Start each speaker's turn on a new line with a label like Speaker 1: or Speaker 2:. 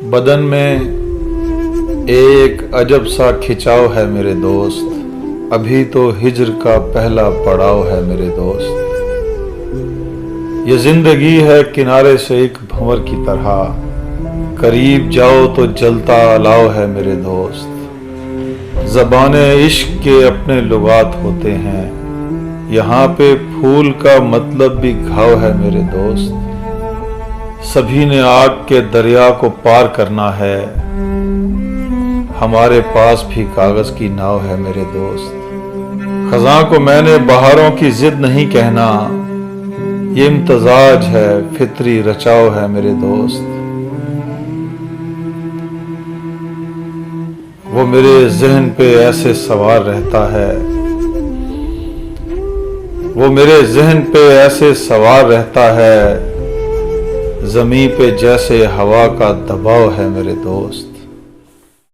Speaker 1: بدن میں ایک عجب سا کھچاؤ ہے میرے دوست، ابھی تو ہجر کا پہلا پڑاؤ ہے میرے دوست۔ یہ زندگی ہے کنارے سے ایک بھنور کی طرح، قریب جاؤ تو جلتا الاؤ ہے میرے دوست۔ زبان عشق کے اپنے لغات ہوتے ہیں، یہاں پہ پھول کا مطلب بھی گھاؤ ہے میرے دوست۔ سبھی نے آگ کے دریا کو پار کرنا ہے، ہمارے پاس بھی کاغذ کی ناؤ ہے میرے دوست۔ خزاں کو میں نے بہاروں کی ضد نہیں کہنا، یہ امتزاج ہے فطری رچاؤ ہے میرے دوست۔ وہ میرے ذہن پہ ایسے سوار رہتا ہے، وہ میرے ذہن پہ ایسے سوار رہتا ہے، زمیں پہ جیسے ہوا کا دباؤ ہے میرے دوست۔